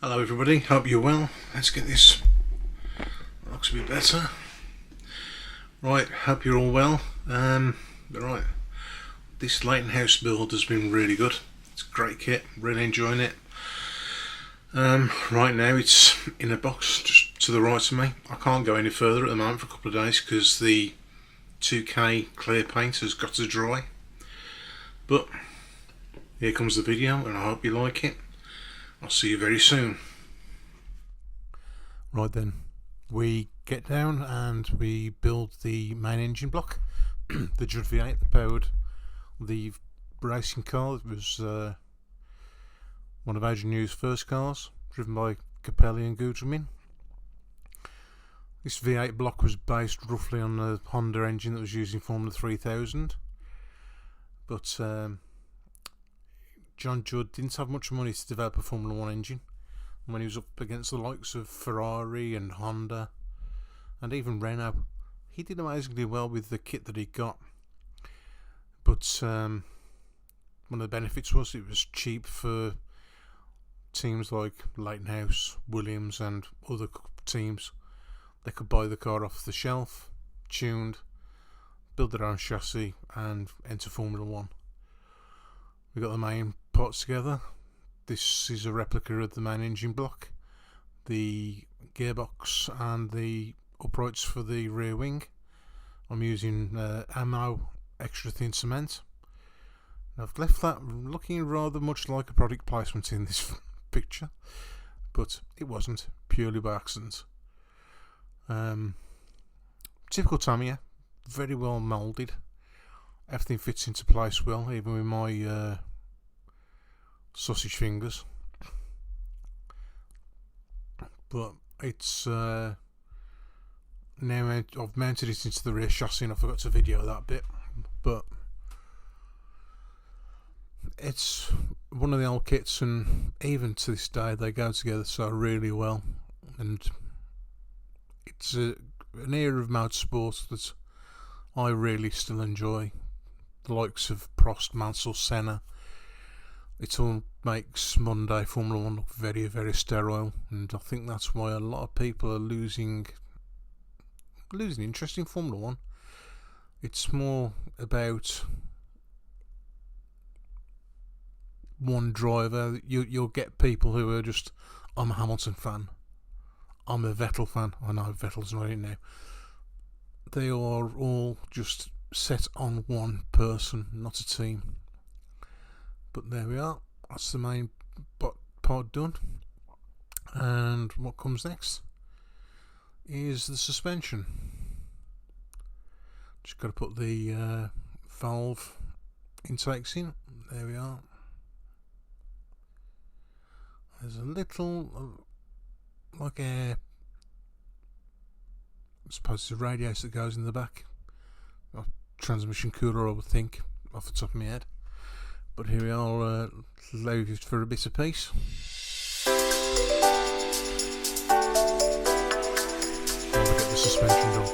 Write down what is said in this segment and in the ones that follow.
Hello everybody, hope you're well. Let's get this, looks a bit better. Right, hope you're all well. Right, this Leyton house build has been really good. It's a great kit, really enjoying it. Right now it's in a box just to the right of me. I can't go any further at the moment for a couple of days because the 2K clear paint has got to dry. But here comes the video and I hope you like it. I'll see you very soon. Right then, we get down and we build the main engine block, the Judd V8 that powered the racing car. It was one of Adrian New's first cars, driven by Capelli and Gutermin. This V8 block was based roughly on the Honda engine that was used in Formula 3000, but John Judd didn't have much money to develop a Formula 1 engine, and when he was up against the likes of Ferrari and Honda and even Renault, he did amazingly well with the kit that he got. But one of the benefits was it was cheap for teams like Leyton House, Williams and other teams. They could buy the car off the shelf, tuned, build their own chassis and enter Formula 1. We got the main parts together. This is a replica of the main engine block, the gearbox and the uprights for the rear wing. I'm using ammo extra thin cement. I've left that looking rather much like a product placement in this picture, but it wasn't, purely by accident. Typical Tamiya, very well moulded. Everything fits into place well, even with my sausage fingers. But it's now I've mounted it into the rear chassis, and I forgot to video that bit. But it's one of the old kits, and even to this day they go together so really well. And it's an era of motorsport that I really still enjoy. The likes of Prost, Mansell, Senna. It all makes modern day Formula 1 look very, very sterile, and I think that's why a lot of people are losing interest in Formula 1. It's more about one driver. You'll get people who are just, I'm a Hamilton fan, I'm a Vettel fan. I know Vettel's not in now. They are all just set on one person, not a team. But there we are, that's the main part done. And what comes next is the suspension. Just got to put the valve intakes in. There we are. There's a little like a, I suppose it's a radiator that goes in the back, a transmission cooler I would think, off the top of my head. But here we are, loaded for a bit of peace. I'll get the suspension done.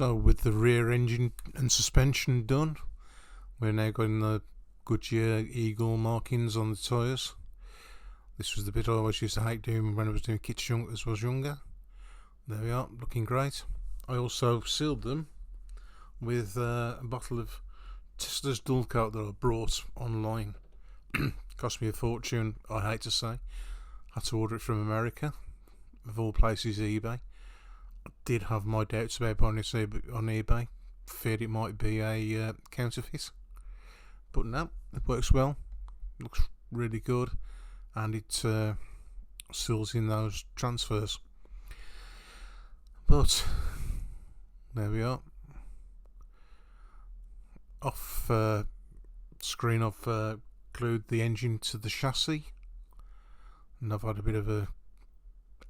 So with the rear engine and suspension done, we're now getting the Goodyear Eagle markings on the tyres. This was the bit I always used to hate doing when I was doing kits as I was younger. There we are, looking great. I also sealed them with a bottle of Tesla's dual coat that I brought online. Cost me a fortune, I hate to say. Had to order it from America, of all places eBay. I did have my doubts about buying this on eBay. Feared it might be a counterfeit, but no, it works well. Looks really good, and it seals in those transfers. But there we are. Off screen, I've glued the engine to the chassis, and I've had a bit of a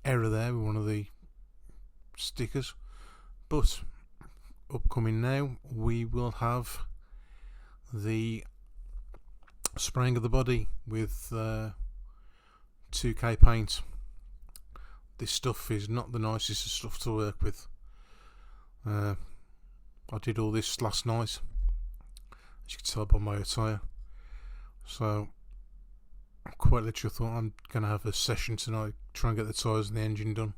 error there with one of the stickers, but upcoming now we will have the spraying of the body with 2K paint. This stuff is not the nicest of stuff to work with. I did all this last night, as you can tell by my attire, so I quite literally thought I'm going to have a session tonight, try and get the tyres and the engine done.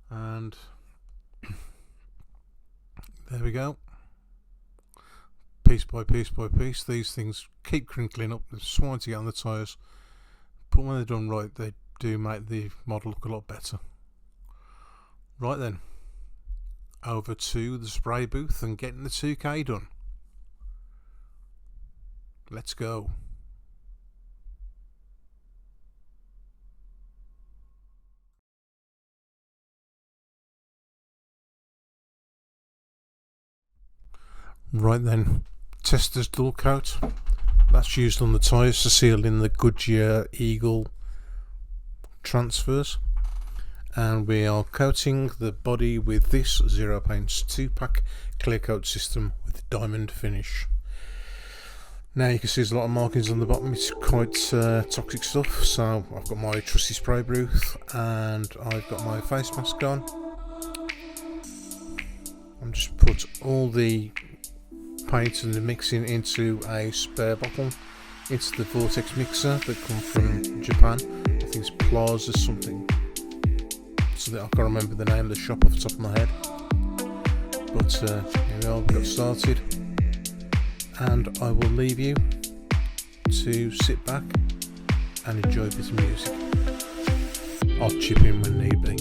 And there we go, piece by piece by piece. These things keep crinkling up, they're swine to get on the tyres, but when they're done right, they do make the model look a lot better. Right then, over to the spray booth and getting the 2K done. Let's go. Right then, Tesla's dual coat. That's used on the tyres to seal in the Goodyear Eagle transfers, and we are coating the body with this Zeropaints 2-pack clear coat system with diamond finish. Now you can see there's a lot of markings on the bottom. It's quite toxic stuff, so I've got my trusty spray booth and I've got my face mask on. I'm just put all the paint and the mixing into a spare bottle, into the vortex mixer that come from Japan. I think it's Plaza something, so that I can't remember the name of the shop off the top of my head. But here we are, we got started, and I will leave you to sit back and enjoy a bit of music. I'll chip in when need be.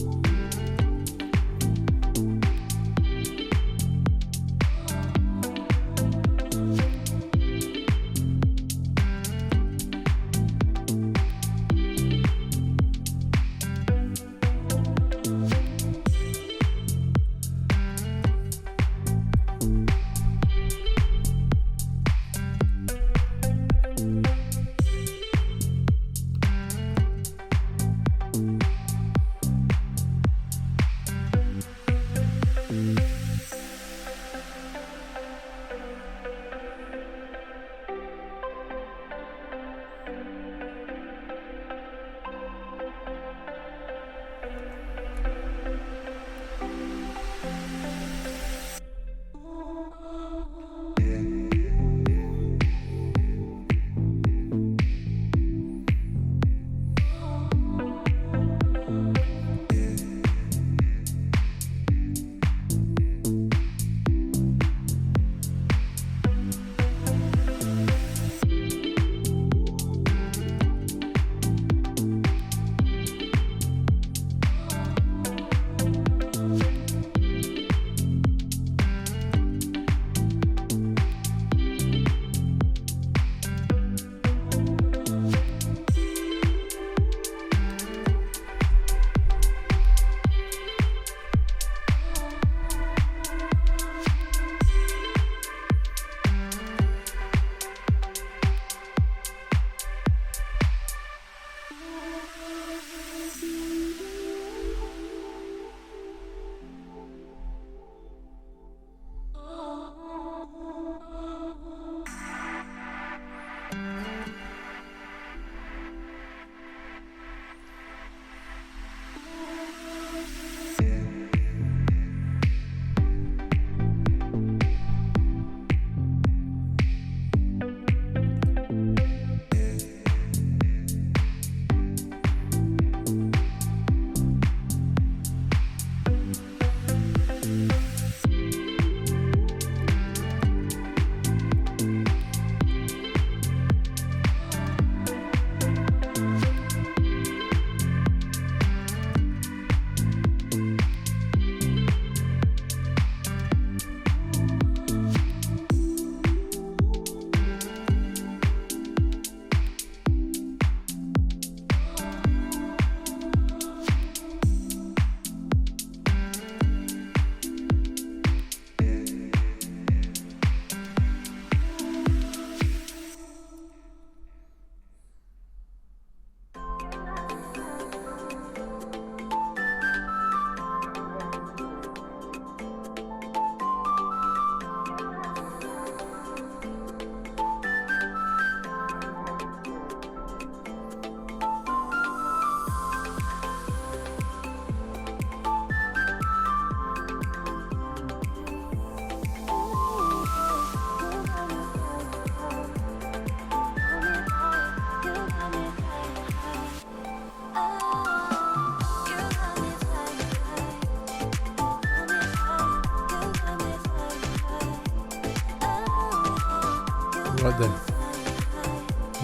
Right then,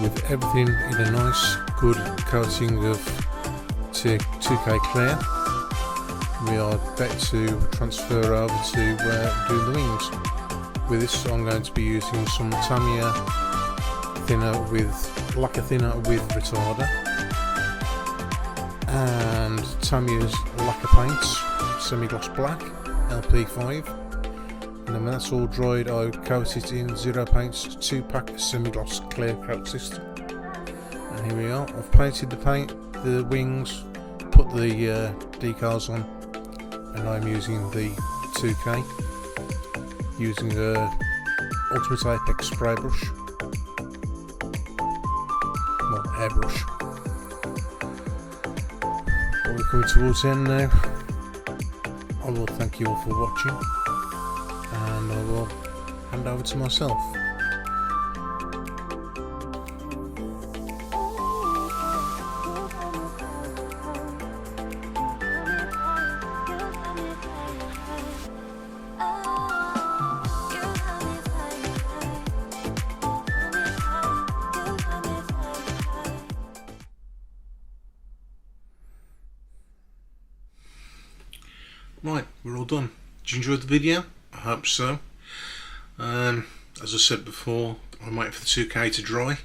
with everything in a nice good coating of 2K clear, we are back to transfer over to doing the wings. With this I'm going to be using some Tamiya lacquer thinner with retarder and Tamiya's lacquer paints, semi-gloss black, LP5, and then when that's all dried I'll coat it in Zeropaints 2-pack semi-gloss clear coat system. And here we are, I've painted the wings, put the decals on, and I'm using the 2K using the Ultimate Apex spray brush, well, airbrush. But we're coming towards the end now. I will thank you all for watching, and I will hand over to myself. Right, we're all done. Did you enjoy the video? I hope so. As I said before, I'm waiting for the 2K to dry,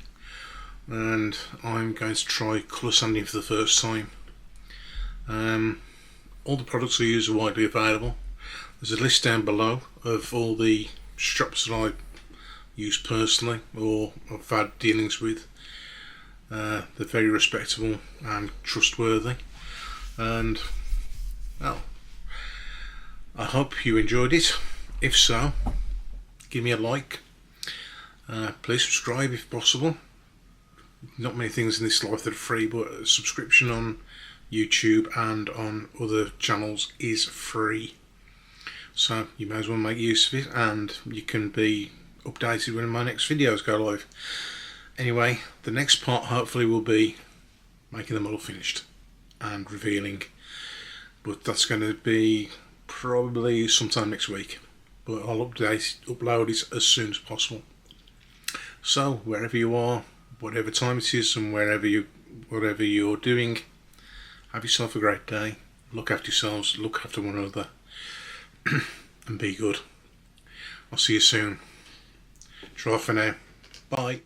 and I'm going to try colour sanding for the first time. All the products I use are widely available. There's a list down below of all the straps that I use personally or I've had dealings with. They're very respectable and trustworthy, and well, I hope you enjoyed it. If so, give me a like. Please subscribe if possible. Not many things in this life that are free, but a subscription on YouTube and on other channels is free. So you may as well make use of it, and you can be updated when my next videos go live. Anyway, the next part hopefully will be making them all finished and revealing, but that's going to be probably sometime next week, but I'll upload it as soon as possible. So wherever you are, whatever time it is, and whatever you're doing, have yourself a great day. Look after yourselves, look after one another, and be good. I'll see you soon. Try for now. Bye.